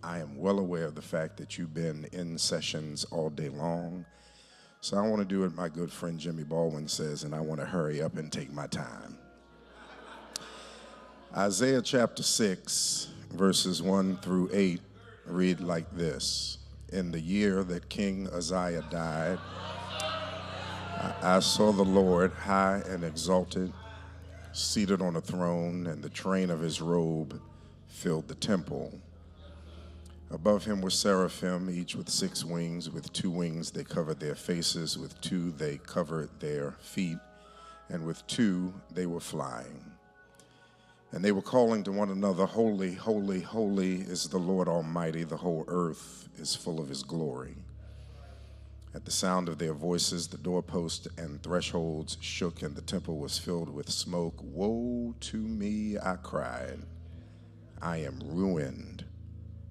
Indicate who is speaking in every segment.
Speaker 1: I am well aware of the fact that you've been in sessions all day long. So I want to do what my good friend Jimmy Baldwin says, and I want to hurry up and take my time. Isaiah chapter 6, verses 1 through 8 read like this. In the year that King Uzziah died, I saw the Lord high and exalted, seated on a throne, and the train of his robe filled the temple. Above him were seraphim, each with 6 wings. With 2 wings they covered their faces, with 2 they covered their feet, and with 2 they were flying. And they were calling to one another, Holy, holy, holy is the Lord Almighty. The whole earth is full of his glory. At the sound of their voices, the doorposts and thresholds shook, and the temple was filled with smoke. Woe to me, I cried. I am ruined,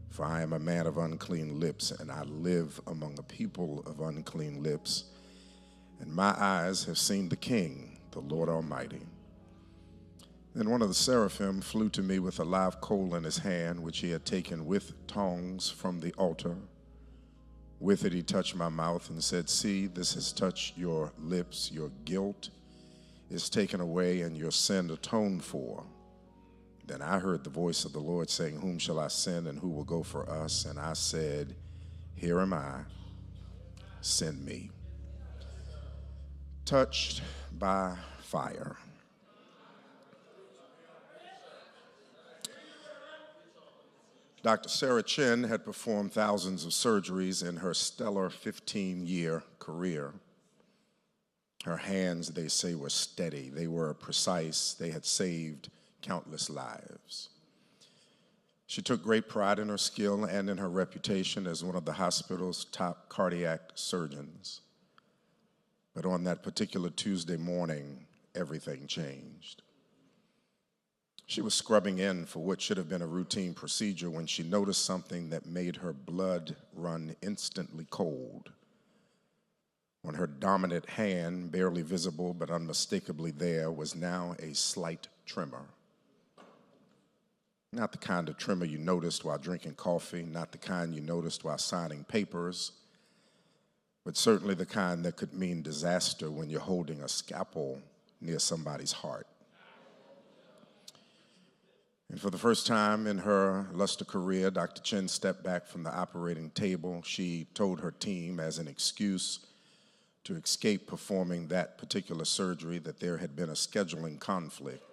Speaker 1: for I am a man of unclean lips, and I live among a people of unclean lips. And my eyes have seen the King, the Lord Almighty. Then one of the seraphim flew to me with a live coal in his hand, which he had taken with tongs from the altar. With it he touched my mouth and said, See, this has touched your lips. Your guilt is taken away and your sin atoned for. Then I heard the voice of the Lord saying, Whom shall I send, and who will go for us? And I said, Here am I, send me. Touched by fire. Dr. Sarah Chin had performed thousands of surgeries in her stellar 15-year career. Her hands, they say, were steady. They were precise. They had saved countless lives. She took great pride in her skill and in her reputation as one of the hospital's top cardiac surgeons. But on that particular Tuesday morning, everything changed. She was scrubbing in for what should have been a routine procedure when she noticed something that made her blood run instantly cold. On her dominant hand, barely visible but unmistakably there, was now a slight tremor. Not the kind of tremor you noticed while drinking coffee, not the kind you noticed while signing papers, but certainly the kind that could mean disaster when you're holding a scalpel near somebody's heart. And for the first time in her luster career, Dr. Chin stepped back from the operating table. She told her team as an excuse to escape performing that particular surgery that there had been a scheduling conflict.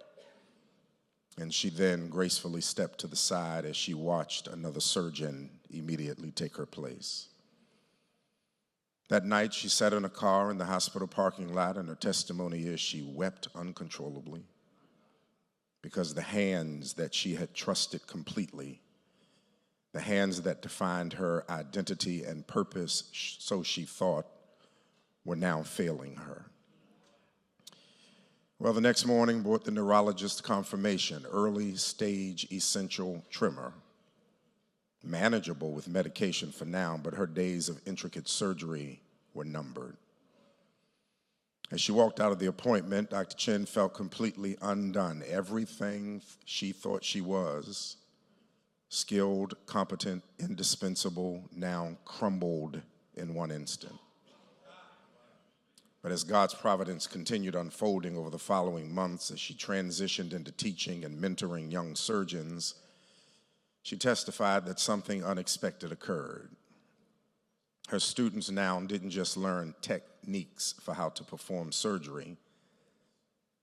Speaker 1: And she then gracefully stepped to the side as she watched another surgeon immediately take her place. That night, she sat in a car in the hospital parking lot, and her testimony is she wept uncontrollably, because the hands that she had trusted completely, the hands that defined her identity and purpose, so she thought, were now failing her. Well, the next morning brought the neurologist confirmation, early stage essential tremor, manageable with medication for now, but her days of intricate surgery were numbered. As she walked out of the appointment, Dr. Chin felt completely undone. Everything she thought she was, skilled, competent, indispensable, now crumbled in one instant. But as God's providence continued unfolding over the following months, as she transitioned into teaching and mentoring young surgeons, she testified that something unexpected occurred. Her students now didn't just learn techniques for how to perform surgery.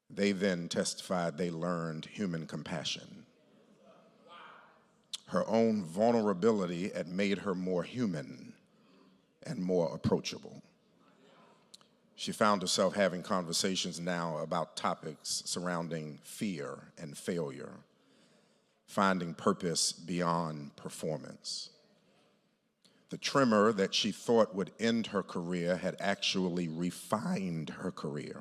Speaker 1: They then testified they learned human compassion. Her own vulnerability had made her more human and more approachable. She found herself having conversations now about topics surrounding fear and failure, finding purpose beyond performance. The tremor that she thought would end her career had actually refined her career,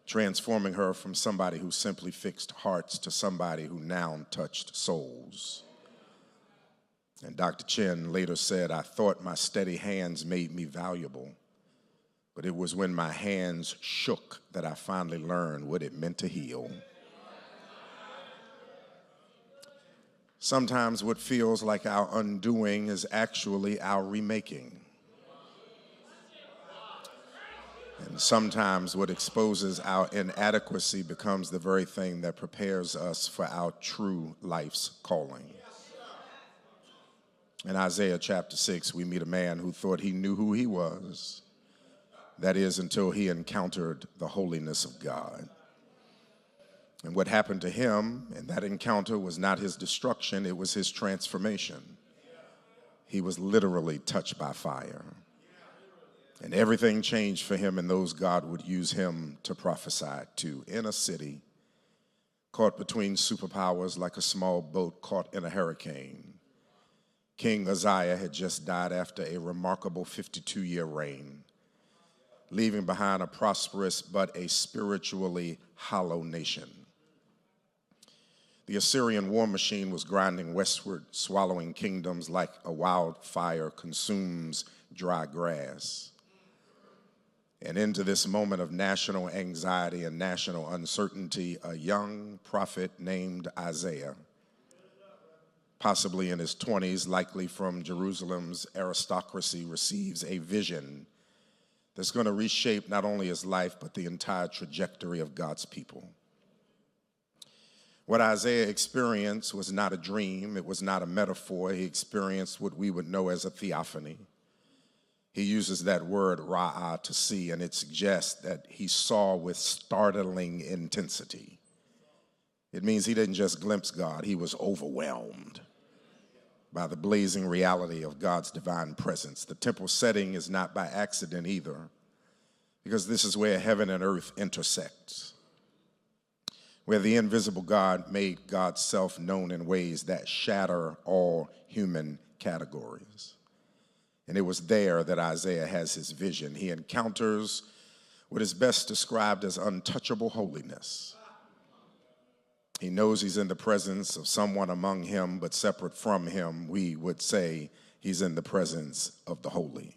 Speaker 1: transforming her from somebody who simply fixed hearts to somebody who now touched souls. And Dr. Chin later said, I thought my steady hands made me valuable, but it was when my hands shook that I finally learned what it meant to heal. Sometimes what feels like our undoing is actually our remaking. And sometimes what exposes our inadequacy becomes the very thing that prepares us for our true life's calling. In Isaiah chapter 6, we meet a man who thought he knew who he was. That is, until he encountered the holiness of God. And what happened to him in that encounter was not his destruction, it was his transformation. He was literally touched by fire. And everything changed for him and those God would use him to prophesy to in a city caught between superpowers like a small boat caught in a hurricane. King Uzziah had just died after a remarkable 52-year reign, leaving behind a prosperous but a spiritually hollow nation. The Assyrian war machine was grinding westward, swallowing kingdoms like a wildfire consumes dry grass. And into this moment of national anxiety and national uncertainty, a young prophet named Isaiah, possibly in his 20s, likely from Jerusalem's aristocracy, receives a vision that's going to reshape not only his life, but the entire trajectory of God's people. What Isaiah experienced was not a dream, it was not a metaphor. He experienced what we would know as a theophany. He uses that word ra'ah to see, and it suggests that he saw with startling intensity. It means he didn't just glimpse God, he was overwhelmed by the blazing reality of God's divine presence. The temple setting is not by accident either, because this is where heaven and earth intersect, where the invisible God made God's self known in ways that shatter all human categories. And it was there that Isaiah has his vision. He encounters what is best described as untouchable holiness. He knows he's in the presence of someone among him, but separate from him, we would say he's in the presence of the holy.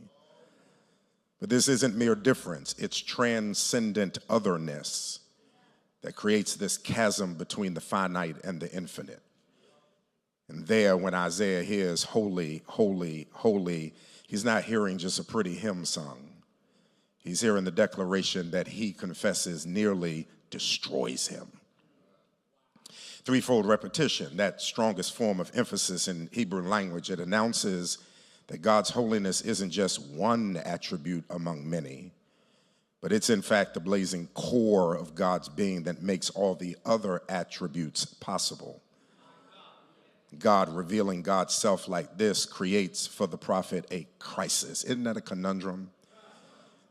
Speaker 1: But this isn't mere difference, it's transcendent otherness that creates this chasm between the finite and the infinite. And there, when Isaiah hears holy, holy, holy, he's not hearing just a pretty hymn sung. He's hearing the declaration that he confesses nearly destroys him. Threefold repetition, that strongest form of emphasis in Hebrew language, it announces that God's holiness isn't just one attribute among many, but it's in fact the blazing core of God's being that makes all the other attributes possible. God revealing God's self like this creates for the prophet a crisis. Isn't that a conundrum?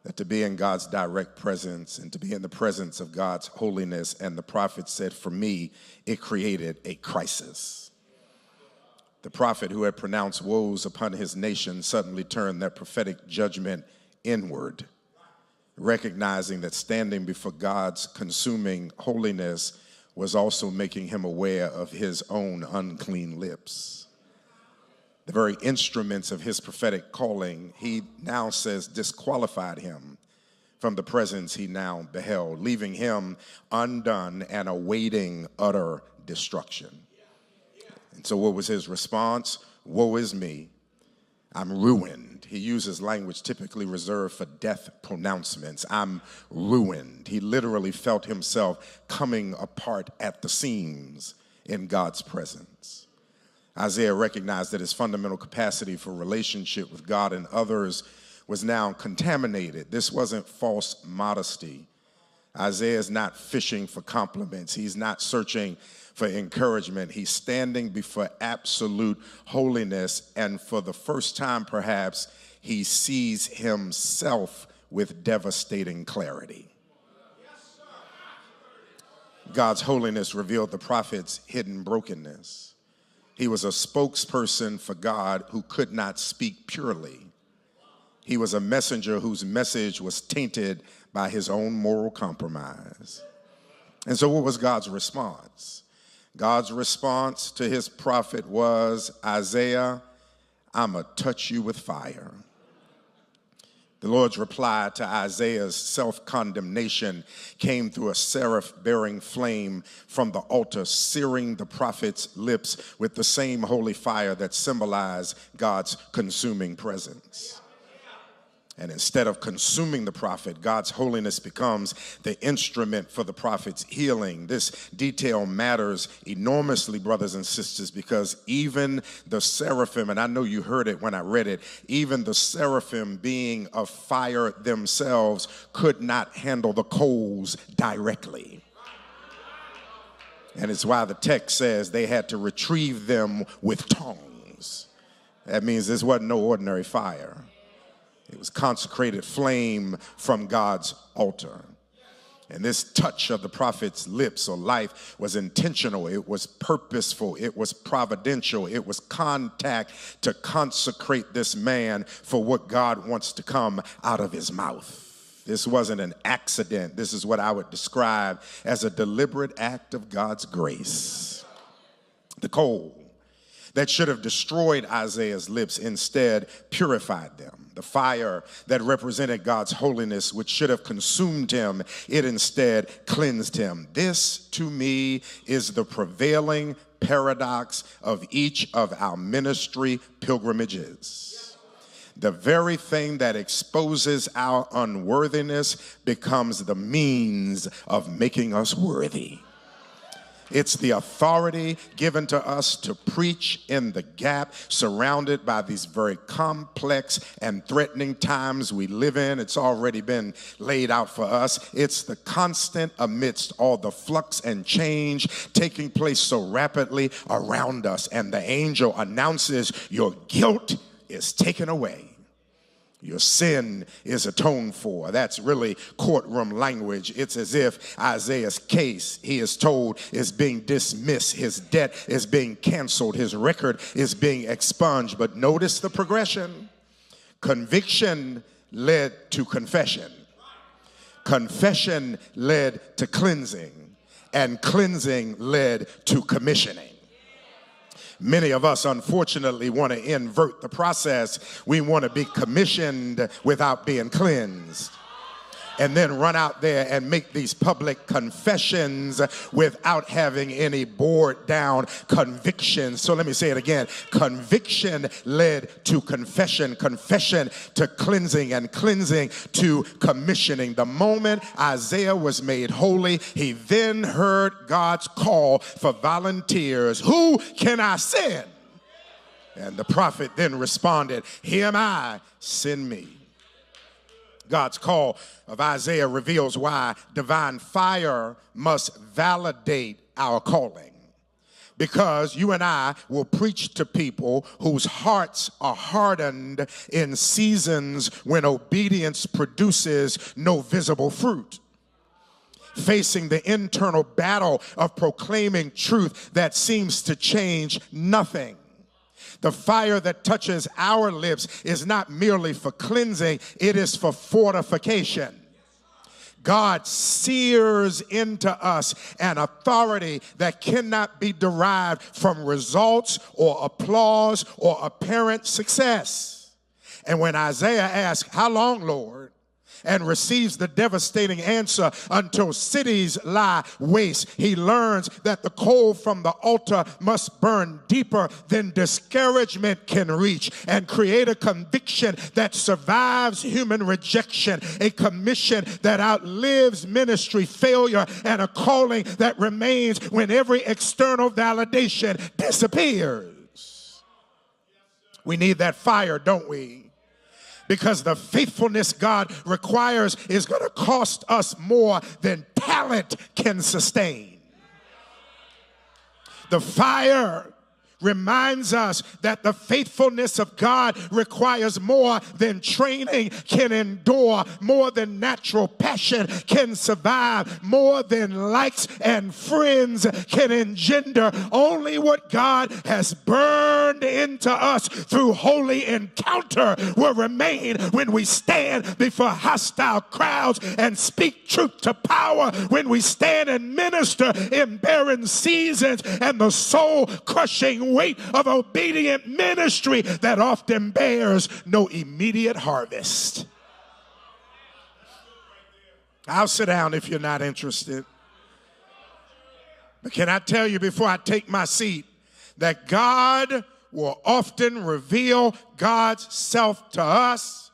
Speaker 1: That to be in God's direct presence and to be in the presence of God's holiness, and the prophet said, for me, it created a crisis. The prophet who had pronounced woes upon his nation suddenly turned that prophetic judgment inward, recognizing that standing before God's consuming holiness was also making him aware of his own unclean lips. The very instruments of his prophetic calling, he now says, disqualified him from the presence he now beheld, leaving him undone and awaiting utter destruction. And so what was his response? Woe is me, I'm ruined. He uses language typically reserved for death pronouncements. I'm ruined. He literally felt himself coming apart at the seams in God's presence. Isaiah recognized that his fundamental capacity for relationship with God and others was now contaminated. This wasn't false modesty. Isaiah is not fishing for compliments. He's not searching for encouragement. He's standing before absolute holiness, and for the first time, perhaps, he sees himself with devastating clarity. God's holiness revealed the prophet's hidden brokenness. He was a spokesperson for God who could not speak purely. He was a messenger whose message was tainted by his own moral compromise. And so what was God's response? God's response to his prophet was, Isaiah, I'm going to touch you with fire. The Lord's reply to Isaiah's self-condemnation came through a seraph-bearing flame from the altar, searing the prophet's lips with the same holy fire that symbolized God's consuming presence. And instead of consuming the prophet, God's holiness becomes the instrument for the prophet's healing. This detail matters enormously, brothers and sisters, because even the seraphim, and I know you heard it when I read it, even the seraphim being of fire themselves could not handle the coals directly. And it's why the text says they had to retrieve them with tongues. That means this wasn't no ordinary fire. It was consecrated flame from God's altar. And this touch of the prophet's lips or life was intentional. It was purposeful. It was providential. It was contact to consecrate this man for what God wants to come out of his mouth. This wasn't an accident. This is what I would describe as a deliberate act of God's grace. The coal that should have destroyed Isaiah's lips instead purified them. The fire that represented God's holiness, which should have consumed him, it instead cleansed him. This, to me, is the prevailing paradox of each of our ministry pilgrimages. The very thing that exposes our unworthiness becomes the means of making us worthy. It's the authority given to us to preach in the gap, surrounded by these very complex and threatening times we live in. It's already been laid out for us. It's the constant amidst all the flux and change taking place so rapidly around us. And the angel announces your guilt is taken away. Your sin is atoned for. That's really courtroom language. It's as if Isaiah's case, he is told, is being dismissed. His debt is being canceled. His record is being expunged. But notice the progression. Conviction led to confession. Confession led to cleansing. And cleansing led to commissioning. Many of us, unfortunately, want to invert the process. We want to be commissioned without being cleansed, and then run out there and make these public confessions without having any bored down convictions. So let me say it again. Conviction led to confession, confession to cleansing, and cleansing to commissioning. The moment Isaiah was made holy, he then heard God's call for volunteers. Who can I send? And the prophet then responded, here am I, send me. God's call of Isaiah reveals why divine fire must validate our calling. Because you and I will preach to people whose hearts are hardened in seasons when obedience produces no visible fruit. Facing the internal battle of proclaiming truth that seems to change nothing. The fire that touches our lips is not merely for cleansing, it is for fortification. God sears into us an authority that cannot be derived from results or applause or apparent success. And when Isaiah asks, how long, Lord? And receives the devastating answer, until cities lie waste, he learns that the coal from the altar must burn deeper than discouragement can reach and create a conviction that survives human rejection, a commission that outlives ministry failure, and a calling that remains when every external validation disappears. We need that fire, don't we? Because the faithfulness God requires is going to cost us more than talent can sustain. The fire reminds us that the faithfulness of God requires more than training can endure, more than natural passion can survive, more than likes and friends can engender. Only what God has burned into us through holy encounter will remain when we stand before hostile crowds and speak truth to power, when we stand and minister in barren seasons and the soul-crushing weight of obedient ministry that often bears no immediate harvest. I'll sit down if you're not interested. But can I tell you before I take my seat that God will often reveal God's self to us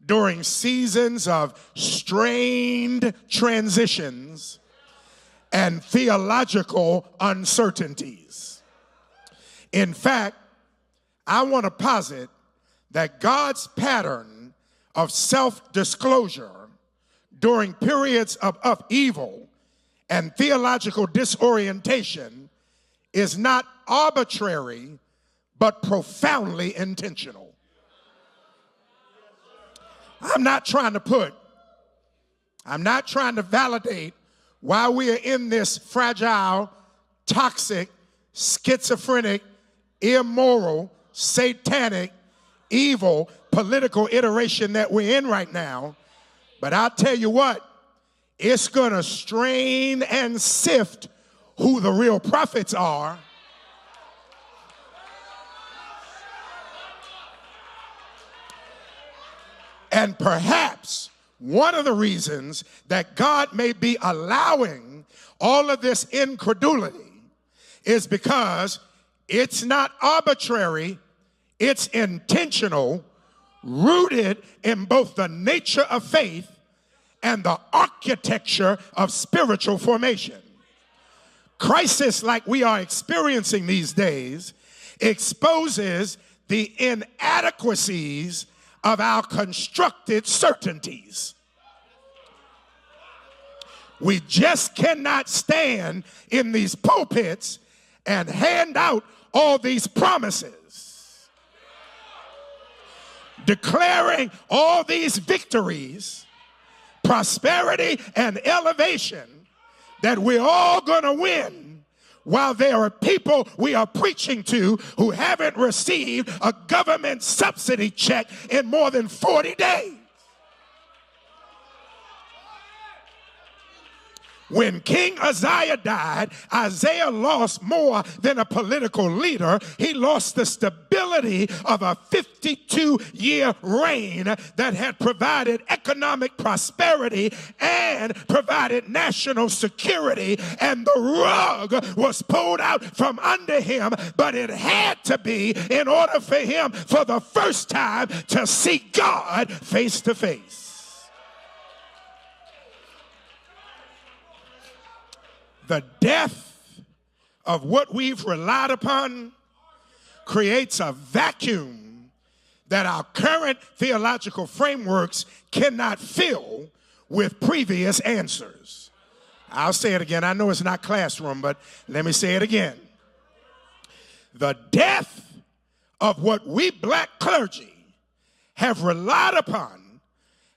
Speaker 1: during seasons of strained transitions and theological uncertainties. In fact, I want to posit that God's pattern of self-disclosure during periods of upheaval and theological disorientation is not arbitrary, but profoundly intentional. I'm not trying to validate why we are in this fragile, toxic, schizophrenic, immoral, satanic, evil political iteration that we're in right now. But I'll tell you what, it's going to strain and sift who the real prophets are. And perhaps one of the reasons that God may be allowing all of this incredulity is because it's not arbitrary, it's intentional, rooted in both the nature of faith and the architecture of spiritual formation. Crisis like we are experiencing these days exposes the inadequacies of our constructed certainties. We just cannot stand in these pulpits and hand out all these promises, declaring all these victories, prosperity and elevation that we're all going to win, while there are people we are preaching to who haven't received a government subsidy check in more than 40 days. When King Uzziah died, Isaiah lost more than a political leader. He lost the stability of a 52-year reign that had provided economic prosperity and provided national security, and the rug was pulled out from under him, but it had to be in order for him for the first time to see God face to face. The death of what we've relied upon creates a vacuum that our current theological frameworks cannot fill with previous answers. I'll say it again. I know it's not classroom, but let me say it again. The death of what we black clergy have relied upon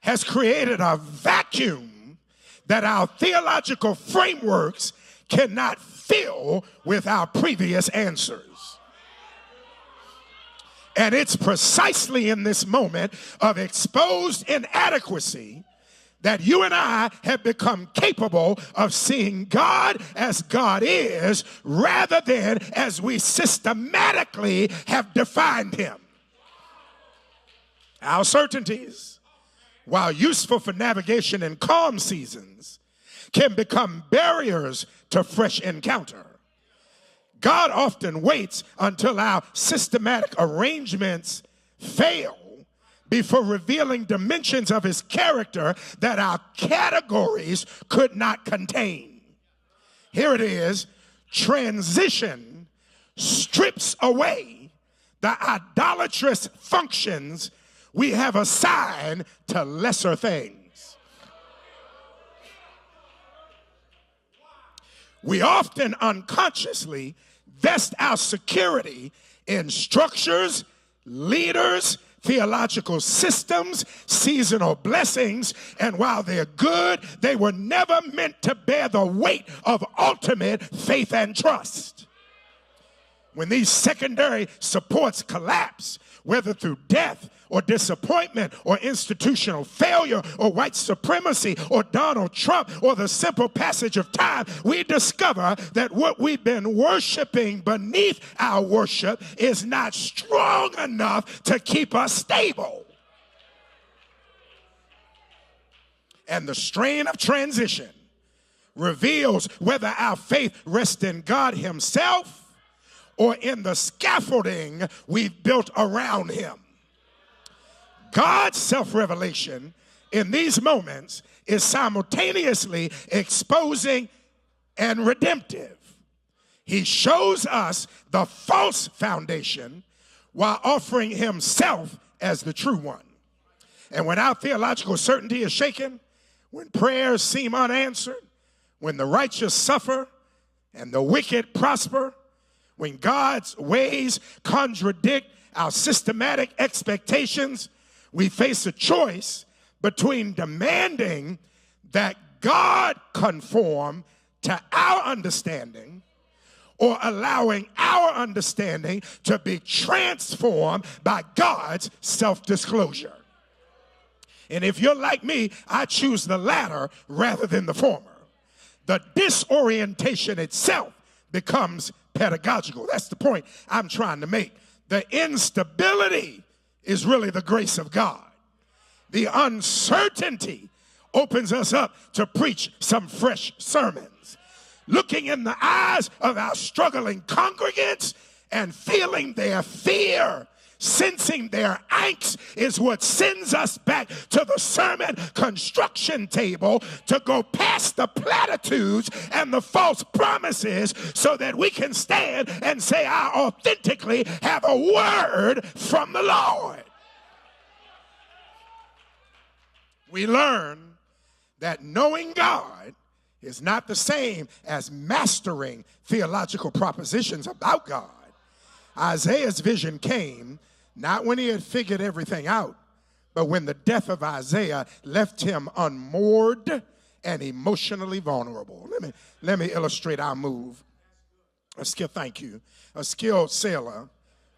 Speaker 1: has created a vacuum that our theological frameworks cannot fill with our previous answers. And it's precisely in this moment of exposed inadequacy that you and I have become capable of seeing God as God is, rather than as we systematically have defined him. Our certainties, while useful for navigation in calm seasons, can become barriers to fresh encounter. God often waits until our systematic arrangements fail before revealing dimensions of his character that our categories could not contain. Here it is. Transition strips away the idolatrous functions we have assigned to lesser things. We often unconsciously vest our security in structures, leaders, theological systems, seasonal blessings, and while they're good, they were never meant to bear the weight of ultimate faith and trust. When these secondary supports collapse, whether through death or disappointment or institutional failure or white supremacy or Donald Trump or the simple passage of time, we discover that what we've been worshiping beneath our worship is not strong enough to keep us stable. And the strain of transition reveals whether our faith rests in God himself or in the scaffolding we've built around him. God's self-revelation in these moments is simultaneously exposing and redemptive. He shows us the false foundation while offering himself as the true one. And when our theological certainty is shaken, when prayers seem unanswered, when the righteous suffer and the wicked prosper, when God's ways contradict our systematic expectations, we face a choice between demanding that God conform to our understanding or allowing our understanding to be transformed by God's self-disclosure. And if you're like me, I choose the latter rather than the former. The disorientation itself becomes pedagogical. That's the point I'm trying to make. The instability is really the grace of God. The uncertainty opens us up to preach some fresh sermons. Looking in the eyes of our struggling congregants and feeling their fear, sensing their angst is what sends us back to the sermon construction table to go past the platitudes and the false promises so that we can stand and say, I authentically have a word from the Lord. We learn that knowing God is not the same as mastering theological propositions about God. Isaiah's vision came not when he had figured everything out, but when the death of Isaiah left him unmoored and emotionally vulnerable. Let me illustrate our move. A skilled sailor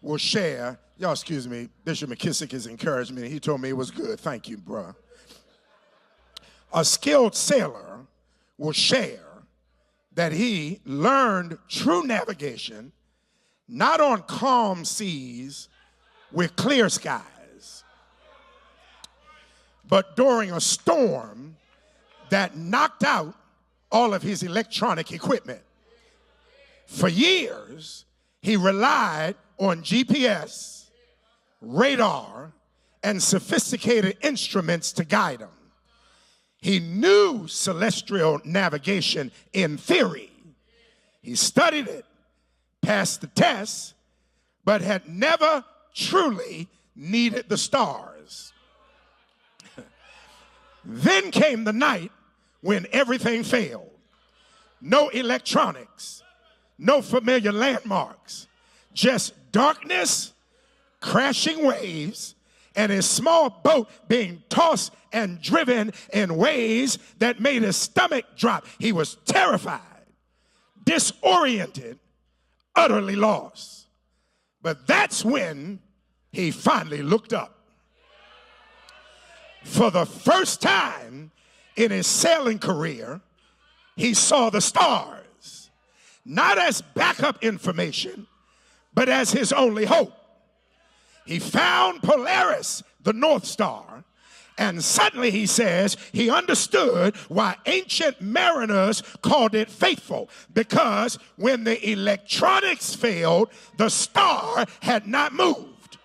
Speaker 1: will share. Y'all excuse me, Bishop McKissick has encouraged me. He told me it was good. Thank you, bruh. A skilled sailor will share that he learned true navigation not on calm seas with clear skies, but during a storm that knocked out all of his electronic equipment. For years, he relied on GPS, radar, and sophisticated instruments to guide him. He knew celestial navigation in theory. He studied it, passed the test, but had never truly needed the stars. Then came the night when everything failed. No electronics, no familiar landmarks, just darkness, crashing waves, and his small boat being tossed and driven in ways that made his stomach drop. He was terrified, disoriented, utterly lost. But that's when he finally looked up. For the first time in his sailing career, he saw the stars, not as backup information, but as his only hope. He found Polaris, the North Star, and suddenly, he says, he understood why ancient mariners called it faithful, because when the electronics failed, the star had not moved.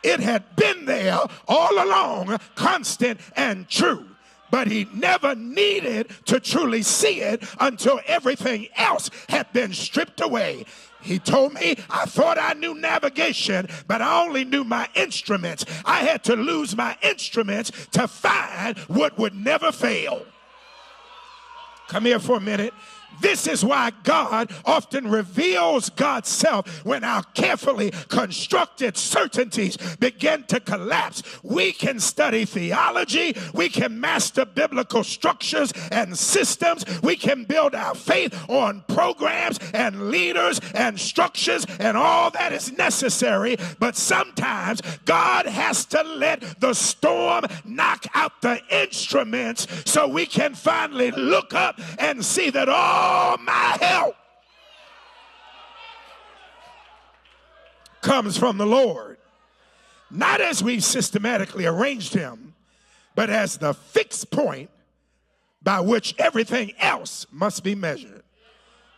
Speaker 1: It had been there all along, constant and true. But he never needed to truly see it until everything else had been stripped away. He told me, I thought I knew navigation, but I only knew my instruments. I had to lose my instruments to find what would never fail. Come here for a minute. This is why God often reveals God's self when our carefully constructed certainties begin to collapse. We can study theology, we can master biblical structures and systems, we can build our faith on programs and leaders and structures and all that is necessary, but sometimes God has to let the storm knock out the instruments so we can finally look up and see that all my help comes from the Lord. Not as we've systematically arranged him, but as the fixed point by which everything else must be measured.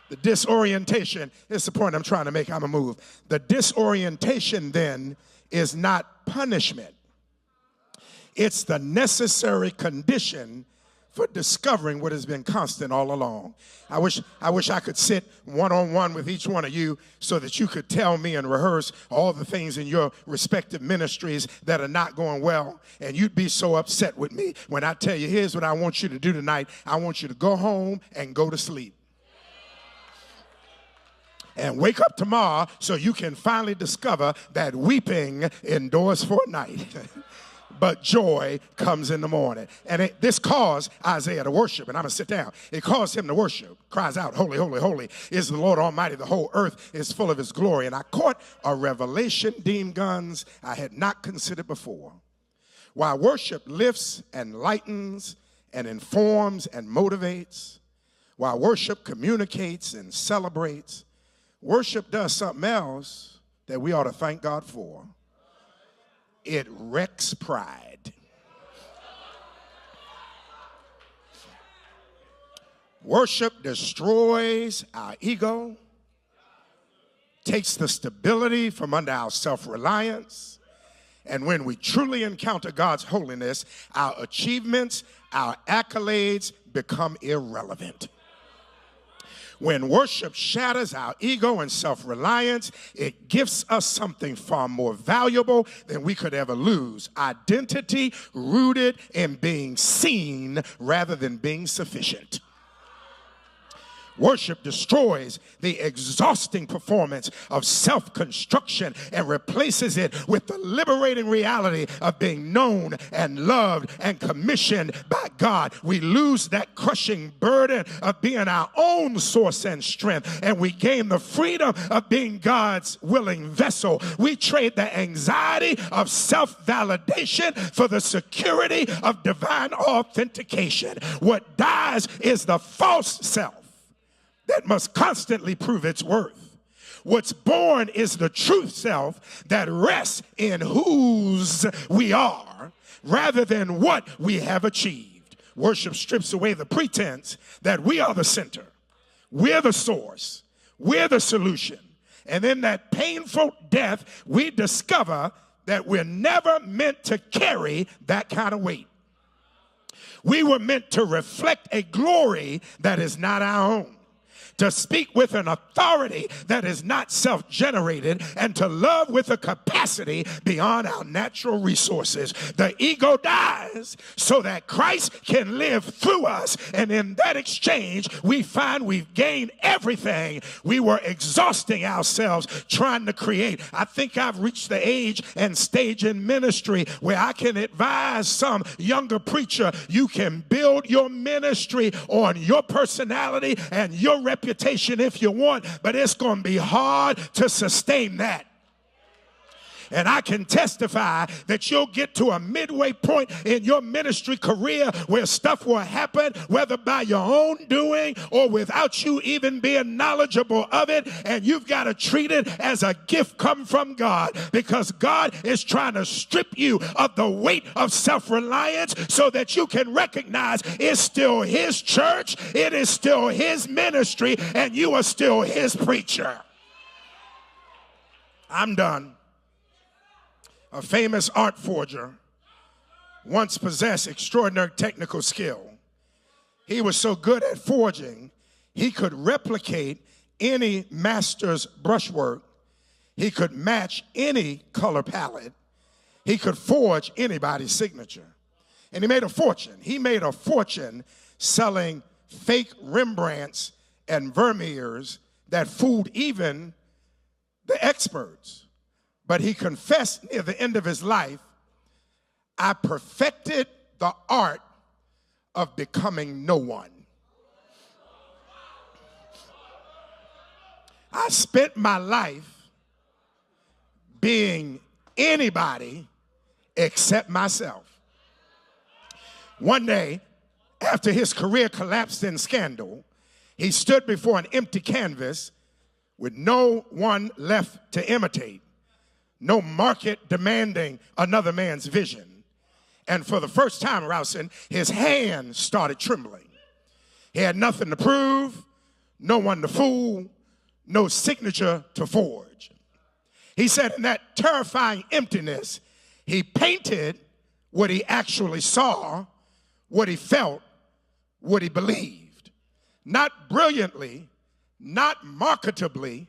Speaker 1: The disorientation is the point I'm trying to make. I'm going to move. The disorientation then is not punishment. It's the necessary condition for discovering what has been constant all along. I wish I could sit one-on-one with each one of you so that you could tell me and rehearse all the things in your respective ministries that are not going well, and you'd be so upset with me when I tell you, here's what I want you to do tonight. I want you to go home and go to sleep. And wake up tomorrow so you can finally discover that weeping endures for a night. But joy comes in the morning. And this caused Isaiah to worship. And I'm going to sit down. It caused him to worship. Cries out, holy, holy, holy is the Lord Almighty. The whole earth is full of his glory. And I caught a revelation, Dean Guns, I had not considered before. While worship lifts and lightens and informs and motivates, while worship communicates and celebrates, worship does something else that we ought to thank God for. It wrecks pride. Worship destroys our ego, takes the stability from under our self-reliance, and when we truly encounter God's holiness, our achievements, our accolades become irrelevant. When worship shatters our ego and self-reliance, it gives us something far more valuable than we could ever lose. Identity rooted in being seen rather than being sufficient. Worship destroys the exhausting performance of self-construction and replaces it with the liberating reality of being known and loved and commissioned by God. We lose that crushing burden of being our own source and strength, and we gain the freedom of being God's willing vessel. We trade the anxiety of self-validation for the security of divine authentication. What dies is the false self that must constantly prove its worth. What's born is the truth self that rests in whose we are rather than what we have achieved. Worship strips away the pretense that we are the center, we're the source, we're the solution. And in that painful death, we discover that we're never meant to carry that kind of weight. We were meant to reflect a glory that is not our own, to speak with an authority that is not self-generated, and to love with a capacity beyond our natural resources. The ego dies so that Christ can live through us, and in that exchange, we find we've gained everything we were exhausting ourselves trying to create. I think I've reached the age and stage in ministry where I can advise some younger preacher, you can build your ministry on your personality and your reputation if you want, but it's going to be hard to sustain that. And I can testify that you'll get to a midway point in your ministry career where stuff will happen, whether by your own doing or without you even being knowledgeable of it. And you've got to treat it as a gift come from God, because God is trying to strip you of the weight of self-reliance so that you can recognize it's still his church, it is still his ministry, and you are still his preacher. I'm done. A famous art forger once possessed extraordinary technical skill. He was so good at forging, he could replicate any master's brushwork. He could match any color palette. He could forge anybody's signature. And he made a fortune. He made a fortune selling fake Rembrandts and Vermeers that fooled even the experts. But he confessed near the end of his life, I perfected the art of becoming no one. I spent my life being anybody except myself. One day, after his career collapsed in scandal, he stood before an empty canvas with no one left to imitate. No market demanding another man's vision. And for the first time, Rousen, his hand started trembling. He had nothing to prove, no one to fool, no signature to forge. He said in that terrifying emptiness, he painted what he actually saw, what he felt, what he believed. Not brilliantly, not marketably,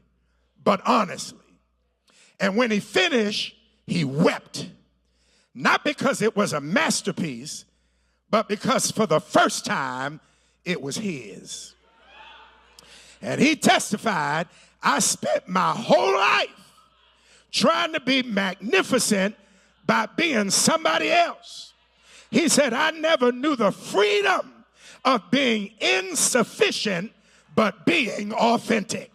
Speaker 1: but honestly. And when he finished, he wept. Not because it was a masterpiece, but because for the first time, it was his. And he testified, I spent my whole life trying to be magnificent by being somebody else. He said, I never knew the freedom of being insufficient, but being authentic.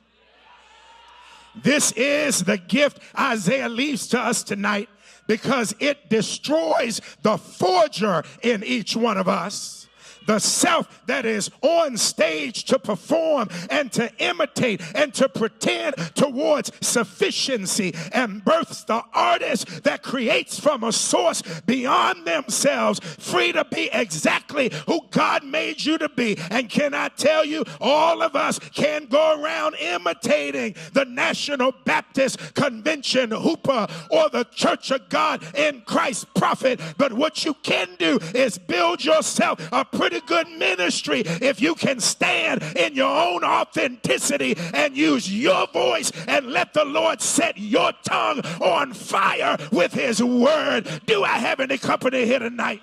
Speaker 1: This is the gift Isaiah leaves to us tonight, because it destroys the forger in each one of us. The self that is on stage to perform and to imitate and to pretend towards sufficiency, and births the artist that creates from a source beyond themselves, free to be exactly who God made you to be. And can I tell you, all of us can go around imitating the National Baptist Convention hooper or the Church of God in Christ prophet, but what you can do is build yourself a pretty good ministry if you can stand in your own authenticity and use your voice and let the Lord set your tongue on fire with his word. Do I have any company here tonight?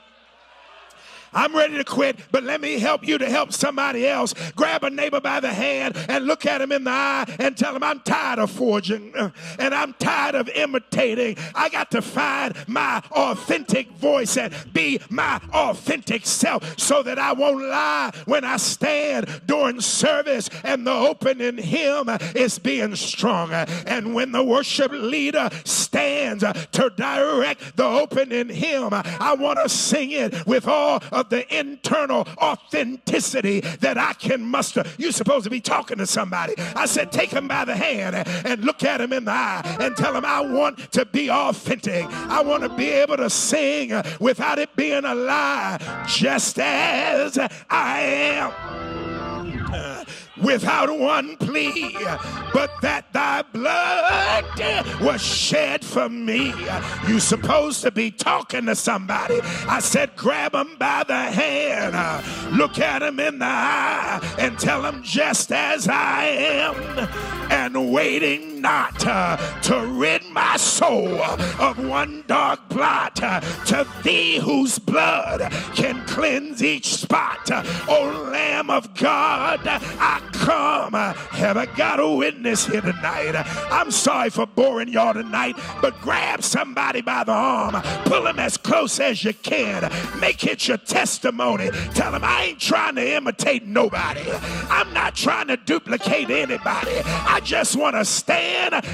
Speaker 1: I'm ready to quit, but let me help you to help somebody else. Grab a neighbor by the hand and look at him in the eye and tell him, I'm tired of forging and I'm tired of imitating. I got to find my authentic voice and be my authentic self so that I won't lie when I stand during service and the opening hymn is being strong. And when the worship leader stands to direct the opening hymn, I want to sing it with all of the internal authenticity that I can muster. You're supposed to be talking to somebody. I said, take him by the hand and look at him in the eye and tell him, I want to be authentic. I want to be able to sing without it being a lie, just as I am. Without one plea, but that thy blood was shed for me. You supposed to be talking to somebody. I said, grab him by the hand, look at him in the eye, and tell him, just as I am, and waiting not to rid my soul of one dark blot, to thee whose blood can cleanse each spot. O Lamb of God, I come. Have I got a witness here tonight? I'm sorry for boring y'all tonight, but grab somebody by the arm, pull them as close as you can, make it your testimony. Tell them, I ain't trying to imitate nobody. I'm not trying to duplicate anybody. I just want to stand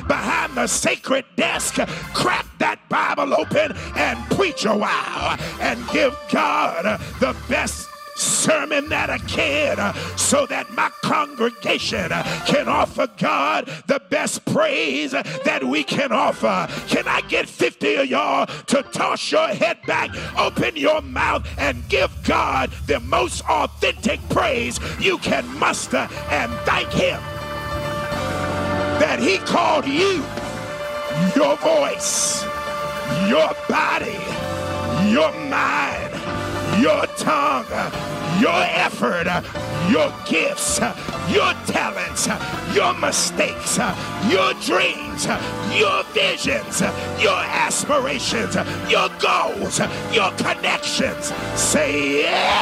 Speaker 1: behind the sacred desk, crack that Bible open, and preach a while and give God the best sermon that I can, so that my congregation can offer God the best praise that we can offer. Can I get 50 of y'all to toss your head back, open your mouth, and give God the most authentic praise you can muster, and thank him that he called you, your voice, your body, your mind, your tongue, your effort, your gifts, your talents, your mistakes, your dreams, your visions, your aspirations, your goals, your connections. Say yeah.